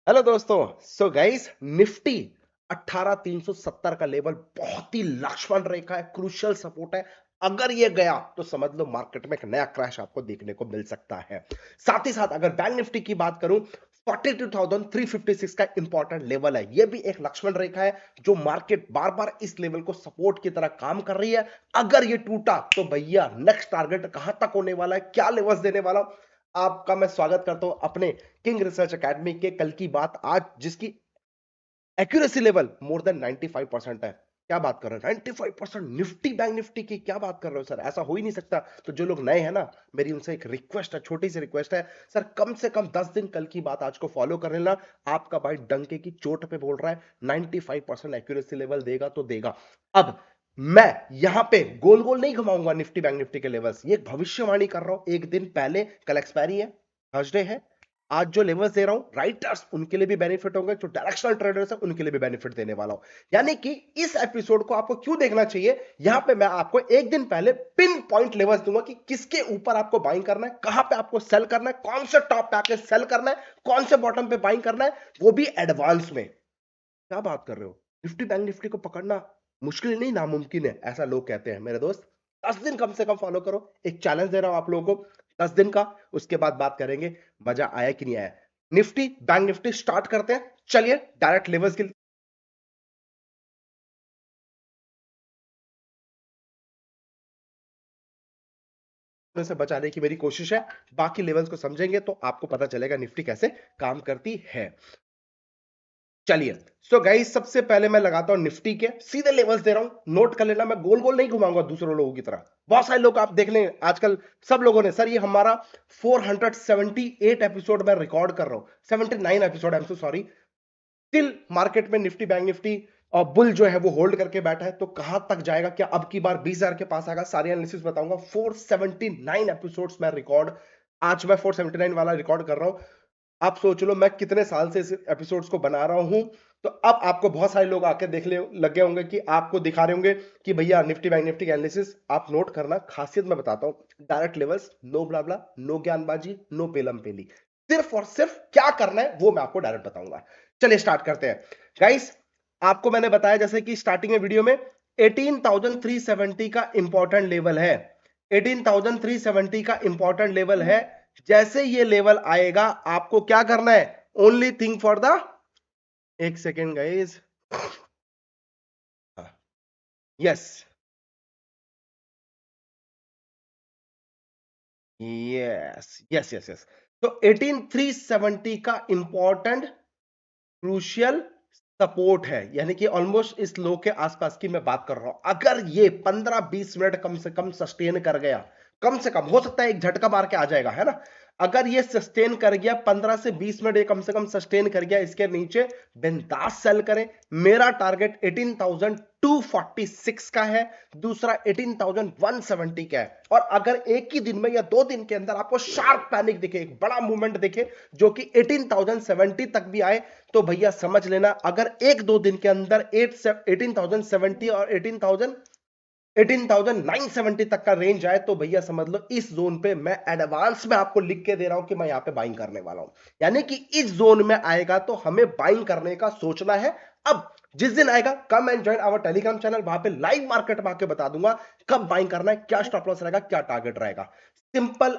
Hello दोस्तों। So guys, Nifty 18370 का level बहुत ही लक्ष्मण रेखा है, क्रूशियल सपोर्ट है। अगर ये गया तो समझ लो मार्केट में एक नया क्रैश आपको देखने को मिल सकता है। साथ ही साथ अगर बैंक निफ्टी की बात करूं, 42,356 का इंपॉर्टेंट लेवल है। ये भी एक लक्ष्मण रेखा है जो मार्केट बार बार इस लेवल को सपोर्ट की तरह काम कर रही है। अगर ये टूटा तो भैया नेक्स्ट टारगेट कहां तक होने वाला है, क्या लेवल्स देने वाला हूं, आपका मैं स्वागत करता हूं अपने किंग रिसर्च एकेडमी के कल की बात आज, जिसकी एक्यूरेसी लेवल मोर देन 95% है। क्या बात कर रहे हो, 95% निफ्टी, बैंक निफ्टी की क्या बात कर रहे हो सर, ऐसा हो ही नहीं सकता। तो जो लोग नए हैं ना, मेरी उनसे एक रिक्वेस्ट है, छोटी सी रिक्वेस्ट है सर, कम से कम 10 दिन कल की बात आज को फॉलो कर लेना। आपका भाई डंके की चोट पे बोल रहा है, 95% एक्यूरेसी लेवल देगा तो देगा। अब मैं यहां पे गोल गोल नहीं घुमाऊंगा निफ्टी बैंक निफ्टी के लेवल्स, ये भविष्यवाणी कर रहा हूं एक दिन पहले। कल एक्सपायरी है, थर्सडे है। आज जो लेवल्स दे रहा हूं, राइटर्स उनके लिए भी बेनिफिट होंगे, जो डायरेक्शनल ट्रेडर्स है उनके लिए भी बेनिफिट देने वाला हूं। यानी कि इस एपिसोड को आपको क्यों देखना चाहिए, यहां पे मैं आपको एक दिन पहले पिन पॉइंट लेवल्स दूंगा कि किसके ऊपर आपको बाइंग करना है, कहां पे आपको सेल करना है, कौन से टॉप पे आके सेल करना है, कौन से बॉटम पे बाइंग करना है, वो भी एडवांस में। क्या बात कर रहे हो, निफ्टी बैंक निफ्टी को पकड़ना मुश्किल नहीं नामुमकिन है, ऐसा लोग कहते हैं मेरे दोस्त। 10 दिन कम से कम फॉलो करो, एक चैलेंज दे रहा हूं आप लोगों को 10 दिन का। उसके बाद बात करेंगे मजा आया कि नहीं आया। निफ्टी बैंक निफ्टी स्टार्ट करते हैं, चलिए डायरेक्ट लेवल्स की से बचाने की मेरी कोशिश है। बाकी लेवल्स को समझेंगे तो आपको पता चलेगा निफ्टी कैसे काम करती है। चलिए, सो गाइस, सबसे पहले मैं लगाता हूं निफ्टी के सीधे लेवल्स दे रहा हूं, नोट कर लेना। मैं गोल गोल नहीं घुमाऊंगा दूसरों लोगों की तरह। बहुत सारे लोग आप देख लें आजकल, सब लोगों ने सर ये हमारा 478 एपिसोड मैं रिकॉर्ड कर रहा हूं, 79 episode, I am so sorry. Still market में निफ्टी बैंक निफ्टी और बुल जो है वो होल्ड करके बैठा है। तो कहां तक जाएगा, क्या अब की बार 20,000 के पास आएगा, सारी एनालिसिस बताऊंगा। 479 एपिसोड्स मैं रिकॉर्ड, आज मैं 479 वाला रिकॉर्ड कर रहा हूं। आप सोच लो मैं कितने साल से इस एपिसोड्स को बना रहा हूं। तो अब आपको बहुत सारे लोग आके देख ले लगे होंगे कि आपको दिखा रहे होंगे कि भैया निफ्टी बैंक निफ्टी की एनालिसिस आप नोट करना। खासियत मैं बताता हूं, direct levels, no blah blah, no ज्ञानबाजी, नो पेलम पेली। सिर्फ और सिर्फ क्या करना है वो मैं आपको डायरेक्ट बताऊंगा। चलिए स्टार्ट करते हैं गाइस। आपको मैंने बताया जैसे कि स्टार्टिंग में वीडियो में 18,370 का इंपॉर्टेंट लेवल है, 18,370 का इंपॉर्टेंट लेवल है। जैसे ये लेवल आएगा आपको क्या करना है, ओनली थिंग फॉर द, एक second guys, yes yes yes yes yes. तो 18,370 का इंपॉर्टेंट क्रूशियल सपोर्ट है, यानी कि ऑलमोस्ट इस लो के आसपास की मैं बात कर रहा हूं। अगर ये 15-20 मिनट कम से कम सस्टेन कर गया, कम से कम हो सकता है एक झटका मार के आ जाएगा, है ना। अगर ये सस्टेन कर गया 15 से 20 मिनट, ये कम से कम सस्टेन कर गया, इसके नीचे बिंदास सेल करें। मेरा टारगेट 18,246 का है, दूसरा 18,170 का है। और अगर एक ही दिन में या 2 दिन के अंदर आपको शार्प पैनिक दिखे, एक बड़ा मूवमेंट दिखे जो कि 18,070 तक भी आए, तो भैया समझ लेना अगर एक दो दिन के अंदर 18,070 और 18,970 तक का रेंज आए, तो भैया समझ लो इस जोन पे मैं एडवांस में आपको लिख के दे रहा हूं कि मैं यहां पे बाइंग करने वाला हूं। यानी कि इस जोन में आएगा तो हमें बाइंग करने का सोचना है। अब जिस दिन आएगा, come and join our Telegram channel, वहां पे लाइव मार्केट में आके बता दूंगा कब बाइंग करना है, क्या स्टॉप लॉस रहेगा, क्या टारगेट रहेगा। Simple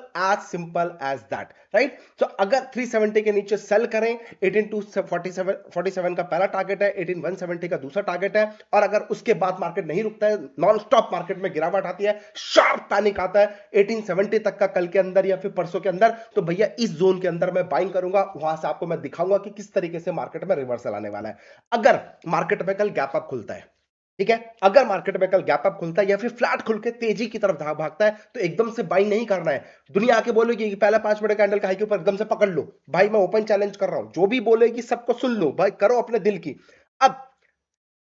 as that, right. तो अगर 370 के नीचे सेल करें, 18,247 का पहला टारगेट है, 18,170 का दूसरा टारगेट है। और अगर उसके बाद मार्केट नहीं रुकता है, नॉन स्टॉप मार्केट में गिरावट आती है, शार्प पैनिक आता है 1870 तक का कल के अंदर या फिर परसों के अंदर, तो भैया इस जोन के अंदर मैं बाइंग करूंगा। वहां से आपको मैं दिखाऊंगा कि किस तरीके से मार्केट में रिवर्सल आने वाला है। अगर मार्केट में कल गैप अप खुलता है, ठीक है, अगर मार्केट में कल गैप अप खुलता है या फिर फ्लैट खुल के तेजी की तरफ भागता है, तो एकदम से बाई नहीं करना है। दुनिया आके बोलेगी कि पहला 5 मिनट कैंडल का हाई के ऊपर एकदम से पकड़ लो, भाई मैं ओपन चैलेंज कर रहा हूं, जो भी बोलेगी सबको सुन लो भाई, करो अपने दिल की। अब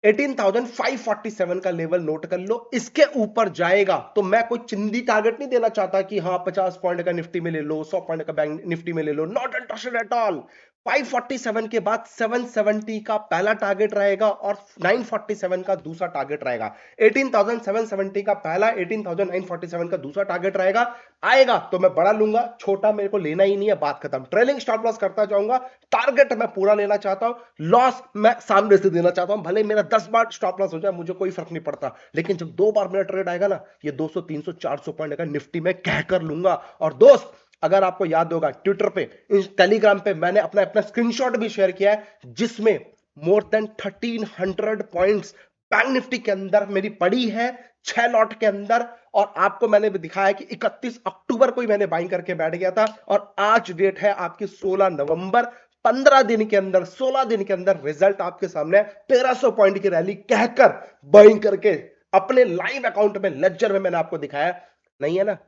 18,547 का लेवल नोट कर लो, इसके ऊपर जाएगा तो मैं कोई चिंदी टारगेट नहीं देना चाहता कि हाँ 50 पॉइंट का निफ्टी में ले लो, 100 पॉइंट का बैंक निफ्टी में ले लो, नॉट इंटरेस्टेड एट ऑल। 547 के बाद 770 का पहला टारगेट रहेगा और 947 का दूसरा टारगेट रहेगा। 18,770 का पहला, 18,947 का दूसरा टारगेट रहेगा। आएगा तो मैं बड़ा लूंगा, छोटा मेरे को लेना ही नहीं है, बात खत्म। ट्रेलिंग स्टॉप लॉस करता जाऊंगा, टारगेट मैं पूरा लेना चाहता हूं, लॉस मैं सामने से देना चाहता हूं। भले मेरा 10 बार स्टॉप लॉस हो जाए, मुझे कोई फर्क नहीं पड़ता, लेकिन जब 2 बार मेरा ट्रेड आएगा ना, ये 200 300 400 पॉइंट का निफ्टी में कहकर लूंगा। और दोस्त, अगर आपको याद होगा, ट्विटर पे, टेलीग्राम पे मैंने अपना अपना स्क्रीनशॉट भी शेयर किया है, जिसमें more than 1300 points bank Nifty के अंदर मेरी पड़ी है 6 लॉट के अंदर। और आपको मैंने भी दिखाया कि 31 अक्टूबर को ही मैंने बाइंग करके बैठ गया था, और आज डेट है आपकी 16 नवंबर। 15 दिन के अंदर, 16 दिन के अंदर रिजल्ट आपके सामने 1300 पॉइंट की रैली कहकर बाइंग करके अपने लाइव अकाउंट में, लेजर में मैंने आपको दिखाया। नहीं है ना?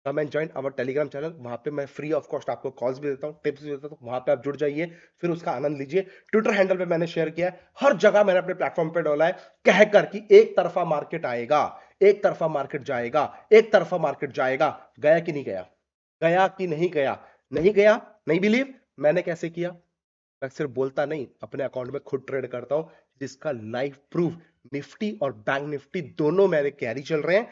कम and join our Telegram channel, वहां पे मैं फ्री ऑफ कॉस्ट आपको कॉल्स भी देता हूं, टिप्स भी देता हूं, वहां पे आप जुड़ जाइए, फिर उसका आनंद लीजिए। ट्विटर हैंडल पे मैंने शेयर किया है, हर जगह मैंने अपने प्लेटफॉर्म पे डाला है, कहकर कि एक तरफा मार्केट आएगा, एक तरफा मार्केट जाएगा, एक तरफा मार्केट जाएगा। गया कि नहीं गया? गया कि नहीं गया? नहीं गया? नहीं बिलीव? मैंने कैसे किया? मैं सिर्फ बोलता नहीं, अपने अकाउंट में खुद ट्रेड करता हूं, जिसका लाइव प्रूफ निफ्टी और बैंक निफ्टी दोनों मेरे कैरी चल रहे हैं।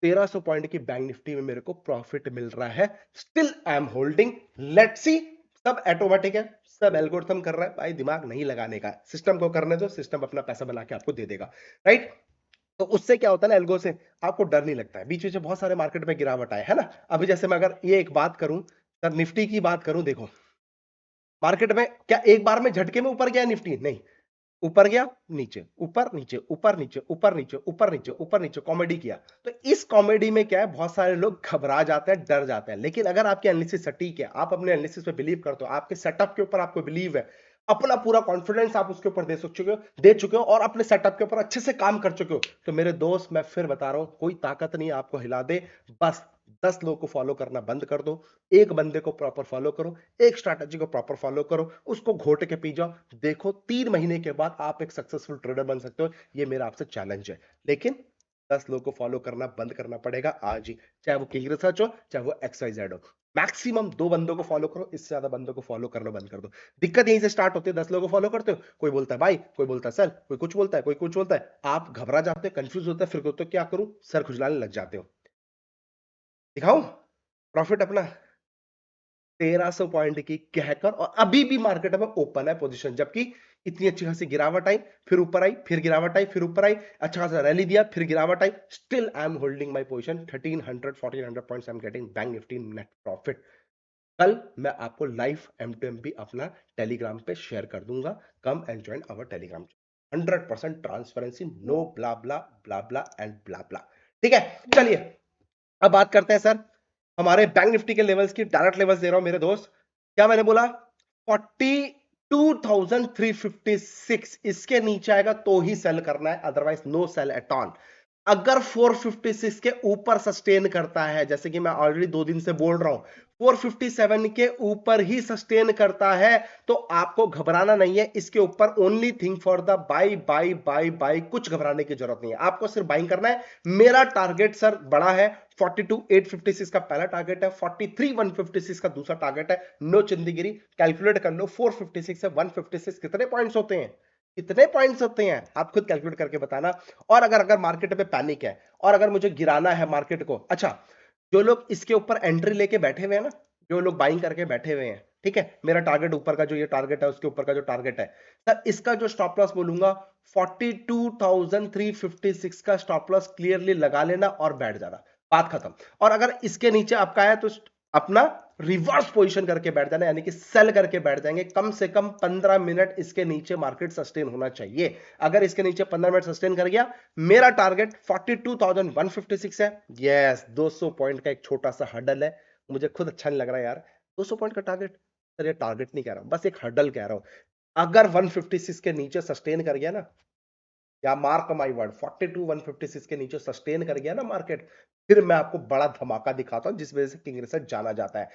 1300 पॉइंट की बैंक निफ्टी में मेरे को प्रॉफिट मिल रहा है, still I am holding. Let's see. सब ऑटोमेटिक है, सब एल्गोरिथम कर रहा है भाई, दिमाग नहीं लगाने का, सिस्टम को करने दो, सिस्टम अपना पैसा बना के आपको दे देगा, राइट? तो उससे क्या होता है ना, एल्गो से आपको डर नहीं लगता है। बीच बीच में बहुत सारे मार्केट में गिरावट आए है ना। अभी जैसे मैं अगर ये एक बात करूं सर, निफ्टी की बात करूं, देखो मार्केट में क्या एक बार में झटके में ऊपर गया निफ्टी? नहीं, ऊपर गया, नीचे, ऊपर नीचे, ऊपर नीचे, ऊपर नीचे, ऊपर नीचे, ऊपर नीचे, कॉमेडी किया। तो इस कॉमेडी में क्या है, बहुत सारे लोग घबरा जाते हैं, डर जाते हैं। लेकिन अगर आपकी एनालिसिस सटीक है, आप अपने एनालिसिस पे बिलीव करते हो, आपके सेटअप के ऊपर आपको बिलीव है, अपना पूरा कॉन्फिडेंस आप उसके ऊपर दे चुके हो और अपने सेटअप के ऊपर अच्छे से काम कर चुके हो, तो मेरे दोस्त मैं फिर बता रहा हूं, कोई ताकत नहीं आपको हिला दे। बस 10 लोगों को फॉलो करना बंद कर दो, एक बंदे को प्रॉपर फॉलो करो, एक स्ट्रैटेजी को प्रॉपर फॉलो करो, उसको घोट के पी जाओ। देखो 3 महीने के बाद आप एक सक्सेसफुल ट्रेडर बन सकते हो। ये मेरा आपसे चैलेंज है। लेकिन 10 लोगों को फॉलो करना बंद करना पड़ेगा आज ही, चाहे वो किंग रिसर्च हो, चाहे वो XYZ हो। मैक्सिमम 2 बंदों को फॉलो करो, इससे ज्यादा बंदों को फॉलो करना बंद कर दो। दिक्कत यहीं से स्टार्ट होती है। 10 लोगों को फॉलो करते हो, कोई बोलता है भाई, कोई बोलता है सर, कोई कुछ बोलता है, कोई कुछ बोलता है, आप घबरा जाते हो, कंफ्यूज होते हैं, फिर तो क्या करूं, सर खुजलाने लग जाते हो। दिखाऊं प्रॉफिट अपना 1300 पॉइंट की कहकर, और अभी भी मार्केट में ओपन है पोजीशन, जबकि इतनी अच्छी खासी गिरावट आई, फिर ऊपर आई, फिर गिरावट आई, फिर ऊपर आई, अच्छा खासा रैली दिया, फिर गिरावट आई, still I am holding my position. 1300 1400 points I am getting bank Nifty net profit. कल मैं आपको लाइव M2M भी अपना टेलीग्राम पे शेयर कर दूंगा। Come and join our Telegram. 100% transparency, no blah blah blah blah and blah blah. ठीक है, चलिए अब बात करते हैं सर हमारे बैंक निफ्टी के लेवल्स की। डायरेक्ट लेवल्स दे रहा हूं मेरे दोस्त। क्या मैंने बोला? 42,356, इसके नीचे आएगा तो ही सेल करना है, otherwise no sell at all. अगर 456 के ऊपर सस्टेन करता है, जैसे कि मैं ऑलरेडी 2 दिन से बोल रहा हूं, 457 के ऊपर ही सस्टेन करता है, तो आपको घबराना नहीं है इसके ऊपर। Only thing for the by by by by, कुछ घबराने की जरूरत नहीं है, आपको सिर्फ बाइंग करना है। मेरा टारगेट सर बड़ा है, 42,856 का पहला टारगेट है, 43,156 का दूसरा टारगेट है। नो चिंदीगिरी, कैलकुलेट कर लो, 456 से 156 कितने पॉइंट्स होते हैं? कितने पॉइंट्स होते हैं आप खुद कैलकुलेट करके बताना। और अगर अगर मार्केट पे पैनिक है और अगर मुझे गिराना है मार्केट को, अच्छा जो लोग इसके ऊपर एंट्री लेके बैठे हुए हैं ना, जो लोग बाइंग करके बैठे हुए हैं, ठीक है, मेरा टारगेट ऊपर का जो ये टारगेट है, उसके ऊपर का जो टारगेट है सर, इसका जो स्टॉप लॉस बोलूंगा 42,356 का स्टॉप लॉस क्लियरली लगा लेना और बैठ जाना, बात खत्म। और अगर इसके नीचे आपका है तो अपना रिवर्स पोजीशन करके बैठ जाना, यानी कि सेल करके बैठ जाएंगे। कम से कम 15 मिनट इसके नीचे मार्केट सस्टेन होना चाहिए। अगर इसके नीचे 15 मिनट सस्टेन कर गया, मेरा टारगेट 42,156 है। यस, 200 पॉइंट का एक छोटा सा हडल है, मुझे खुद अच्छा नहीं लग रहा है यार 200 पॉइंट का टारगेट। सर ये टारगेट नहीं कह रहा हूं, बस एक हडल कह रहा हूं। अगर 156 के नीचे सस्टेन कर गया ना, या मार्क माई वर्ड 42,156 के नीचे सस्टेन कर गया ना मार्केट, फिर मैं आपको बड़ा धमाका दिखाता हूं, जिस वजह से किंग रिसर्च जाना जाता है।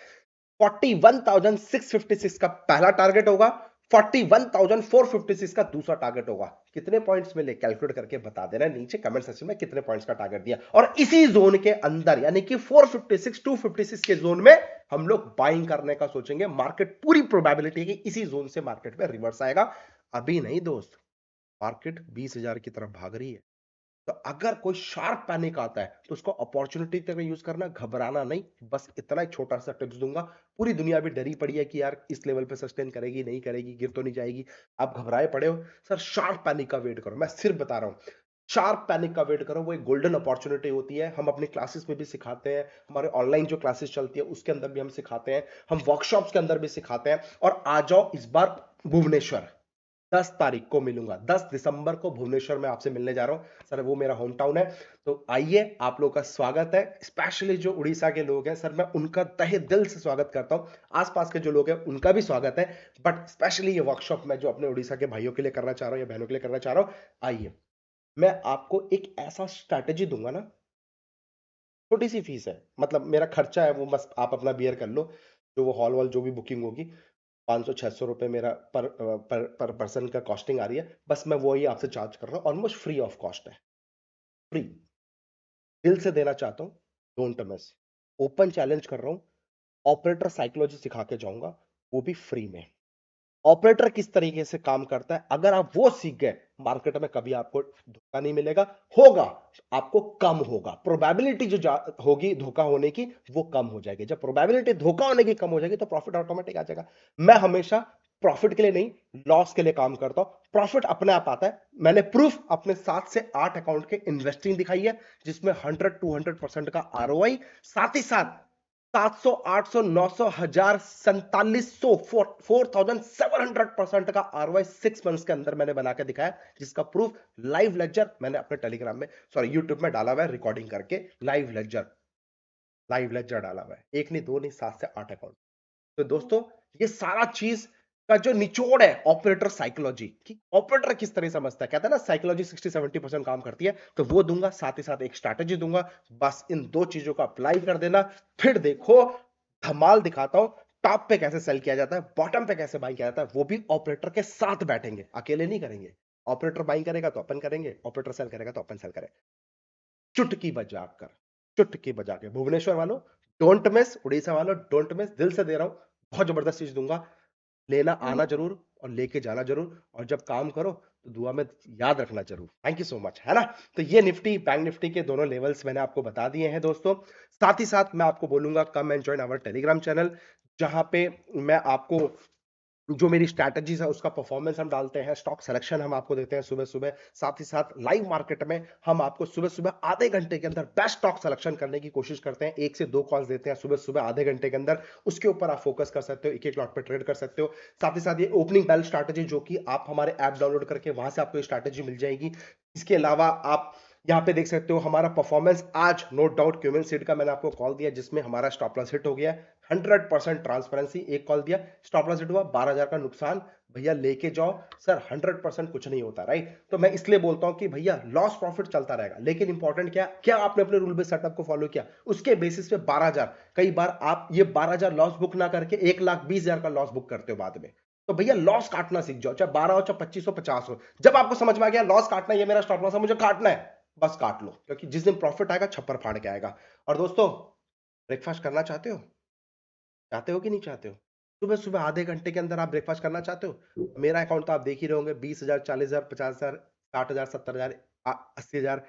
41,656 का पहला टारगेट होगा, 41,456 का दूसरा टारगेट होगा। कितने पॉइंट्स मिले कैलकुलेट करके बता देना नीचे कमेंट सेक्शन में कितने पॉइंट्स का टारगेट दिया। और इसी जोन के अंदर यानी कि 456 256 के जोन में हम लोग बाइंग करने का सोचेंगे। मार्केट पूरी प्रोबेबिलिटी है कि इसी जोन से मार्केट में रिवर्स आएगा। अभी नहीं दोस्त, मार्केट 20,000 की तरफ भाग रही है। तो अगर कोई शार्प पैनिक आता है तो उसको अपॉर्चुनिटी तरह यूज करना, घबराना नहीं। बस इतना एक छोटा सा टिप्स दूंगा। पूरी दुनिया भी डरी पड़ी है कि यार इस लेवल पे सस्टेन करेगी नहीं करेगी, गिर तो नहीं जाएगी। आप घबराए पड़े हो, सर शार्प पैनिक का वेट करो। मैं सिर्फ बता रहा हूं, शार्प पैनिक का वेट करो। वो एक गोल्डन अपॉर्चुनिटी होती है। हम अपनी क्लासेस में भी सिखाते हैं, हमारे ऑनलाइन जो क्लासेस चलती है उसके अंदर भी हम सिखाते हैं, हम वर्कशॉप्स के अंदर भी सिखाते हैं। और आ जाओ इस बार भुवनेश्वर, 10 तारीख को मिलूंगा, 10 दिसंबर को भुवनेश्वर में आपसे मिलने जा रहा हूं। सर वो मेरा होम टाउन है, तो आइए, आप लोगों का स्वागत है। स्पेशली जो उड़ीसा के लोग हैं सर, मैं उनका तहे दिल से स्वागत करता हूं। आसपास के जो लोग हैं उनका भी स्वागत है, बट स्पेशली ये वर्कशॉप मैं जो अपने उड़ीसा के भाइयों के लिए करना चाह रहा हूं या बहनों के लिए करना चाह रहा हूं, आइए। मैं आपको एक ऐसा स्ट्रैटेजी दूंगा ना, छोटी सी फीस है, मतलब मेरा खर्चा है वो, बस आप अपना बियर कर लो। जो वो हॉल वॉल जो भी बुकिंग होगी, 500-600 रुपए मेरा पर पर्सन का कॉस्टिंग आ रही है। बस मैं वो ही आपसे चार्ज कर रहा हूँ, ऑलमोस्ट फ्री ऑफ कॉस्ट है। फ्री, दिल से देना चाहता हूँ, डोंट मिस। ओपन चैलेंज कर रहा हूँ, ऑपरेटर साइकोलॉजी सिखा के जाऊंगा, वो भी फ्री में। ऑपरेटर किस तरीके से काम करता है, अगर आप वो सीख गए, मार्केट में कभी आपको धोखा नहीं मिलेगा। होगा, आपको कम होगा प्रोबेबिलिटी जो होगी धोखा होने की, वो कम हो जाएगी। जब प्रोबेबिलिटी धोखा होने की कम हो जाएगी तो प्रॉफिट ऑटोमेटिक आ जाएगा। मैं हमेशा प्रॉफिट के लिए नहीं, लॉस के लिए काम करता हूं। प्रॉफिट अपने आप आता है। मैंने प्रूफ अपने 7 से 8 अकाउंट के इन्वेस्टिंग दिखाई है, जिसमें 100-200% का आरओआई, साथ ही साथ 700, 800, 900, 1000, 4700, 4700% का आरओआई 6 मंथ्स के अंदर मैंने बना के दिखाया, जिसका प्रूफ लाइव लेक्चर मैंने अपने टेलीग्राम में, सॉरी यूट्यूब में डाला हुआ है, रिकॉर्डिंग करके लाइव लेक्चर डाला हुआ है। एक नहीं, दो नहीं, 7 से 8 अकाउंट। तो दोस्तों, ये सारा चीज का जो निचोड़ है ऑपरेटर साइकोलॉजी कि ऑपरेटर किस तरह समझता है, कहता है ना साइकोलॉजी 60-70% काम करती है, तो वो दूंगा, साथ ही साथ एक स्ट्रैटेजी दूंगा। बस इन दो चीजों को अप्लाई कर देना, फिर देखो धमाल दिखाता हूं। टॉप पे कैसे सेल किया जाता है, बॉटम पे कैसे बाई किया जाता है, वो भी ऑपरेटर के साथ बैठेंगे, अकेले नहीं करेंगे। ऑपरेटर बाई करेगा तो अपन करेंगे, ऑपरेटर सेल करेगा तो अपन सेल करेंगे। चुटकी बजाकर, चुटकी बजा के। भुवनेश्वर वालों डोंट मिस, उड़ीसा वालों डोंट मिस, दिल से दे रहा हूं, बहुत जबरदस्त चीज दूंगा। लेना आना जरूर और लेके जाना जरूर, और जब काम करो तो दुआ में याद रखना जरूर। थैंक यू सो मच, है ना। तो ये निफ्टी बैंक निफ्टी के दोनों लेवल्स मैंने आपको बता दिए हैं दोस्तों। साथ ही साथ मैं आपको बोलूंगा, come and join our Telegram channel, जहां पे मैं आपको जो मेरी स्ट्रैटेजीज है उसका परफॉर्मेंस हम डालते हैं, स्टॉक सिलेक्शन हम आपको देते हैं सुबह सुबह। साथ ही साथ लाइव मार्केट में हम आपको सुबह सुबह आधे घंटे के अंदर बेस्ट स्टॉक सिलेक्शन करने की कोशिश करते हैं। 1 से 2 कॉल्स देते हैं सुबह सुबह आधे घंटे के अंदर, उसके ऊपर आप फोकस कर सकते हो, एक एक लॉट पे ट्रेड कर सकते हो। साथ ही साथ ये ओपनिंग बेल स्ट्रैटेजी, जो कि आप हमारे ऐप डाउनलोड करके वहां से आपको स्ट्रैटेजी मिल जाएगी। इसके अलावा आप यहाँ पे देख सकते हो हमारा परफॉर्मेंस आज, नो डाउट क्यूमन सीड का मैंने आपको कॉल दिया, जिसमें हमारा स्टॉप लॉस हिट हो गया। 100% ट्रांसपेरेंसी, एक कॉल दिया, स्टॉप लॉस हिट हुआ, 12,000 का नुकसान। भैया लेके जाओ सर, 100% कुछ नहीं होता, राइट। तो मैं इसलिए बोलता हूं कि भैया लॉस प्रॉफिट चलता रहेगा, लेकिन इंपॉर्टेंट क्या क्या आपने अपने रूल बेस्ड सेटअप को फॉलो किया, उसके बेसिस पे 12,000। कई बार आप ये 12,000 लॉस बुक ना करके 1,20,000 का लॉस बुक करते हो बाद में। तो भैया लॉस काटना सीख जाओ, चाहे 12 हो, चाहे 25 हो, 50 हो। जब आपको समझ में आ गया लॉस काटना, ये मेरा स्टॉप लॉस है, मुझे काटना है, बस काट लो, क्योंकि जिस दिन प्रॉफिट आएगा छप्पर फाड़ के आएगा। और दोस्तों, ब्रेकफास्ट करना चाहते हो, चाहते हो कि नहीं चाहते हो? सुबह सुबह आधे घंटे के अंदर आप ब्रेकफास्ट करना चाहते हो? मेरा अकाउंट तो आप देख ही रहे होंगे, 20,000, 40,000, 50,000, 60,000, 70,000, 80,000,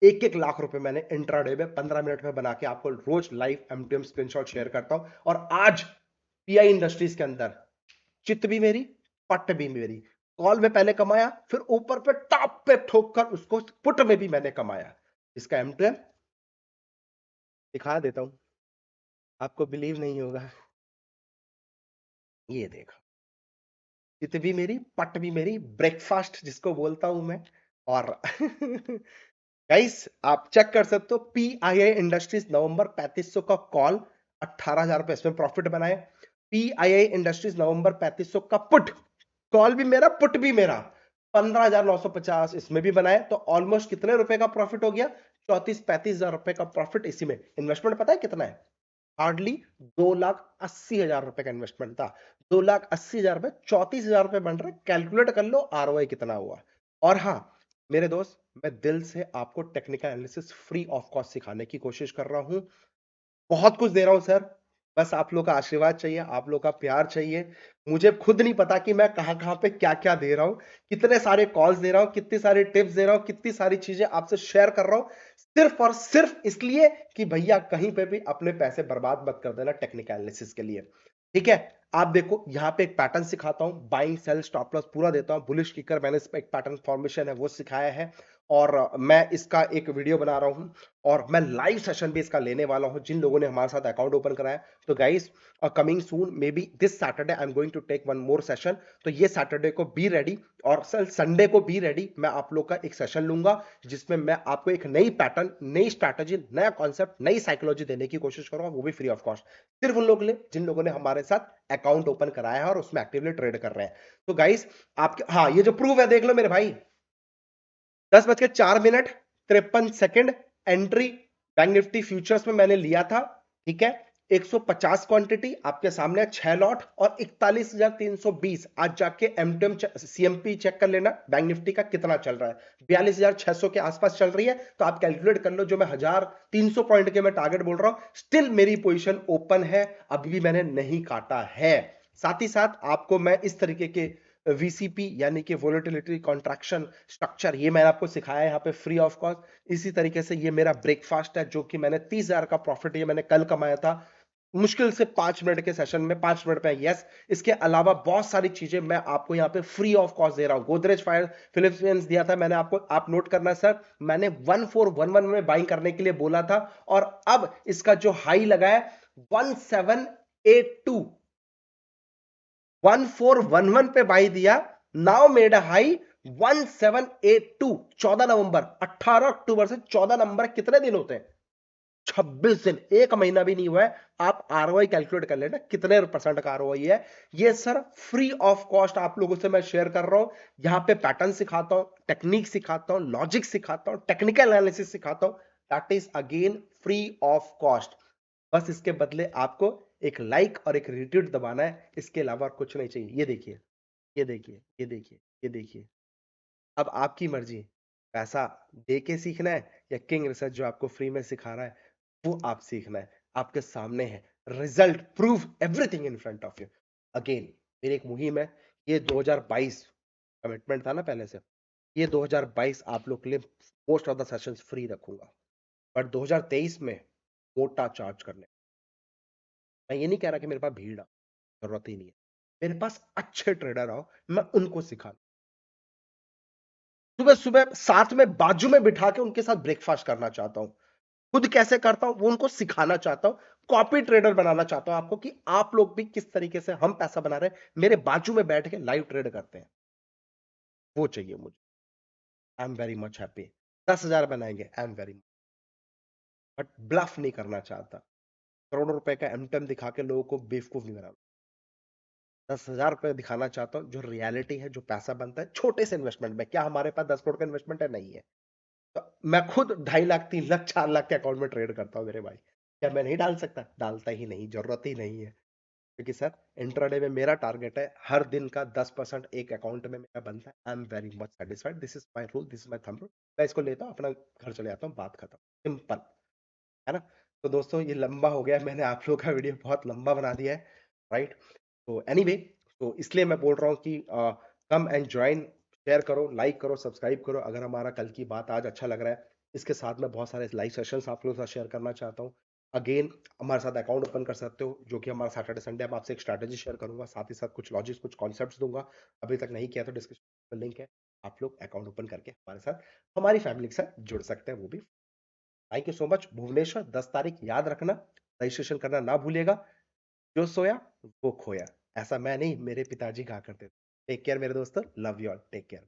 एक एक लाख रुपए मैंने इंट्राडे में 15 मिनट में बना के आपको रोज लाइव एमटीएम स्क्रीनशॉट शेयर करता हूं। और आज पीआई इंडस्ट्रीज के अंदर चित भी मेरी, पट भी मेरी। कॉल में पहले कमाया, फिर ऊपर पे टॉप पे ठोक कर उसको पुट में भी मैंने कमाया। इसका एमटीएम दिखा देता हूं, आपको बिलीव नहीं होगा। ये देखो, चित भी मेरी, पट भी मेरी, ब्रेकफास्ट जिसको बोलता हूं मैं। और गाइस, आप चेक कर सकते हो, पीआईआई इंडस्ट्रीज नवंबर 3500 का कॉल, 18,000 रुपए इसमें प्रॉफिट बनाए। पीआईआई इंडस्ट्रीज नवंबर 3500 का पुट, कॉल भी मेरा, पुट भी मेरा, 15,950 इसमें भी बनाए। तो ऑलमोस्ट कितने रुपए का प्रॉफिट हो गया? 34-35,000 रुपए का प्रॉफिट इसी में। इन्वेस्टमेंट पता है कितना है? हार्डली 2,80,000 रुपए का इन्वेस्टमेंट था। 2,80,000 रुपए, 34,000 रुपए बन रहे, कैलकुलेट कर लो आरओआई कितना हुआ। और हाँ मेरे दोस्त, मैं दिल से आपको technical analysis free of cost सिखाने की कोशिश कर रहा हूं, बहुत कुछ दे रहा हूं सर, बस आप लोग का आशीर्वाद चाहिए, आप लोग का प्यार चाहिए। मुझे खुद नहीं पता कि मैं कहां कहां पे क्या क्या दे रहा हूं, कितने सारे कॉल्स दे रहा हूं, कितनी सारी टिप्स दे रहा हूं, कितनी सारी चीजें आपसे शेयर कर रहा हूं, सिर्फ और सिर्फ इसलिए कि भैया कहीं पे भी अपने पैसे बर्बाद मत कर देना टेक्निकल एनालिसिस के लिए। ठीक है, आप देखो यहां पे एक पैटर्न सिखाता हूं, बाइंग सेल स्टॉप लॉस पूरा देता हूं, बुलिश किकर मैंने इस पे एक पैटर्न फॉर्मेशन है वो सिखाया है, और मैं इसका एक वीडियो बना रहा हूं, और मैं लाइव सेशन भी इसका लेने वाला हूं जिन लोगों ने हमारे साथ अकाउंट ओपन कराया। तो guys coming soon, maybe this Saturday I am going to take one more session, तो ये सैटरडे को बी रेडी, और संडे को बी रेडी, मैं आप लोग का एक सेशन लूंगा जिसमें मैं आपको एक नई पैटर्न, नई स्ट्रैटेजी, नया कॉन्सेप्ट, नई साइकोलॉजी देने की कोशिश करूंगा, वो भी फ्री ऑफ कॉस्ट, सिर्फ उन लोगों के लिए जिन लोगों ने हमारे साथ अकाउंट ओपन कराया है और उसमें एक्टिवली ट्रेड कर रहे हैं। तो गाइस आपके, हाँ ये जो प्रूफ है देख लो मेरे भाई, 10:04 53 second entry bank Nifty futures में मैंने लिया था। ठीक है, 150 क्वांटिटी आपके सामने, 6 लॉट और 41,320। आज जाके एमटीएम सीएमपी चेक कर लेना बैंक निफ्टी का कितना चल रहा है, 42,600 के आसपास चल रही है, तो आप कैलकुलेट कर लो, जो मैं 1,300 पॉइंट के मैं टारगेट बोल रहा हूं, स्टिल मेरी पोजीशन ओपन है, अभी भी मैंने नहीं काटा है। साथ ही साथ आपको मैं इस तरीके के वीसीपी यानी कि वोलेटिलिटी कॉन्ट्रैक्शन स्ट्रक्चर, ये मैंने आपको सिखाया है यहाँ पे फ्री ऑफ कॉस्ट। इसी तरीके से ये मेरा ब्रेकफास्ट है जो कि मैंने 30,000 का प्रॉफिट ये मैंने कल कमाया था, मुश्किल से 5 मिनट के सेशन में, 5 मिनट में। यस, इसके अलावा बहुत सारी चीजें मैं आपको यहाँ पे फ्री ऑफ कॉस्ट दे रहा हूँ। गोदरेज फायर फिलिप्स दिया था मैंने आपको, आप नोट करना सर, मैंने 1411 में बाइंग करने के लिए बोला था, और अब इसका जो हाई लगा है 1782, 1411 पे बाई दिया, नाउ मेड अ हाई 1782, 14 नवंबर, 18 अक्टूबर से 14 नवंबर कितने दिन होते हैं, 26 दिन, एक महीना भी नहीं हुआ है। आप आरओआई कैलकुलेट कर लेना कितने परसेंट का आरओआई है। ये सर फ्री ऑफ कॉस्ट आप लोगों से मैं शेयर कर रहा हूं, यहां पे पैटर्न सिखाता हूं, टेक्निक सिखाता हूं, लॉजिक सिखाता हूं, टेक्निकल एनालिसिस सिखाता हूं, that is again free of cost. बस इसके बदले आपको एक लाइक और एक रिट्वीट दबाना है, इसके अलावा कुछ नहीं चाहिए। ये देखिए, ये देखिए, ये देखिए, ये देखिए, अब आपकी मर्जी, पैसा दे के सीखना है या किंग रिसर्च जो आपको फ्री में सिखा रहा है वो आप सीखना है, आपके सामने है, result prove everything in front of you. Again मेरी एक मुहिम है, ये 2022 कमिटमेंट था ना पहले से, ये 2022 आप लोग के लिए most of the sessions free रखूंगा, बट 2023 में मोटा चार्ज करने। मैं ये नहीं कह रहा कि मेरे पास भीड़ आ, जरूरत ही नहीं है, मेरे पास अच्छे ट्रेडर आओ, मैं उनको सिखा, सुबह सुबह साथ में बाजू में बिठा के उनके साथ ब्रेकफास्ट करना चाहता हूं, खुद कैसे करता हूं वो उनको सिखाना चाहता हूं, कॉपी ट्रेडर बनाना चाहता हूं आपको, कि आप लोग भी किस तरीके से हम पैसा बना रहे हैं मेरे बाजू में बैठ के लाइव ट्रेड करते हैं, वो चाहिए मुझे। I am very much happy, 10,000 बनाएंगे, I am very, but bluff नहीं करना चाहता, करोड़ों रुपए का एमटेम दिखा के लोगों को बेवकूफ नहीं बनाना, 10,000 रुपए दिखाना चाहता हूं जो रियलिटी है, जो पैसा बनता है छोटे से इन्वेस्टमेंट में। क्या हमारे पास 10 करोड़ का इन्वेस्टमेंट है? नहीं है। तो मैं खुद 2.5 लाख 3 लाख 4 लाख के अकाउंट में ट्रेड करता हूँ मेरे भाई, क्या मैं नहीं डाल सकता? डालता ही नहीं, जरूरत ही नहीं है, क्योंकि सर इंट्राडे में मेरा टारगेट है हर दिन का 10% एक अकाउंट में मेरा बनता है। आई am very much satisfied, this is my rule, this is my thumb rule. मैं इसको लेता हूँ, अपना घर चले जाता हूँ, बात खत्म, सिंपल है ना। तो दोस्तों ये लंबा हो गया, मैंने आप लोग का वीडियो बहुत लंबा बना दिया है, राइट। तो एनीवे, तो इसलिए मैं बोल रहा हूँ कि कम एंड ज्वाइन, शेयर करो, लाइक करो, सब्सक्राइब करो, अगर हमारा कल की बात आज अच्छा लग रहा है। इसके साथ में बहुत सारे लाइव सेशंस आप लोगों के साथ शेयर करना चाहता हूँ। अगेन हमारे साथ अकाउंट ओपन कर सकते हो, जो कि हमारा सैटरडे संडे, मैं आपसे एक स्ट्रैटेजी शेयर करूंगा, साथ ही साथ कुछ लॉजिक्स, कुछ कॉन्सेप्ट्स दूंगा। अभी तक नहीं किया तो डिस्क्रिप्शन में लिंक है, आप लोग अकाउंट ओपन करके हमारे साथ, हमारी फैमिली के साथ जुड़ सकते हैं, वो भी। Thank you so much. Bhubaneswar 10 तारीख याद रखना, रजिस्ट्रेशन करना ना भूलिएगा। जो सोया वो खोया, ऐसा मैं नहीं, मेरे पिताजी कहा करते थे। टेक केयर मेरे दोस्तों, love you all, take care.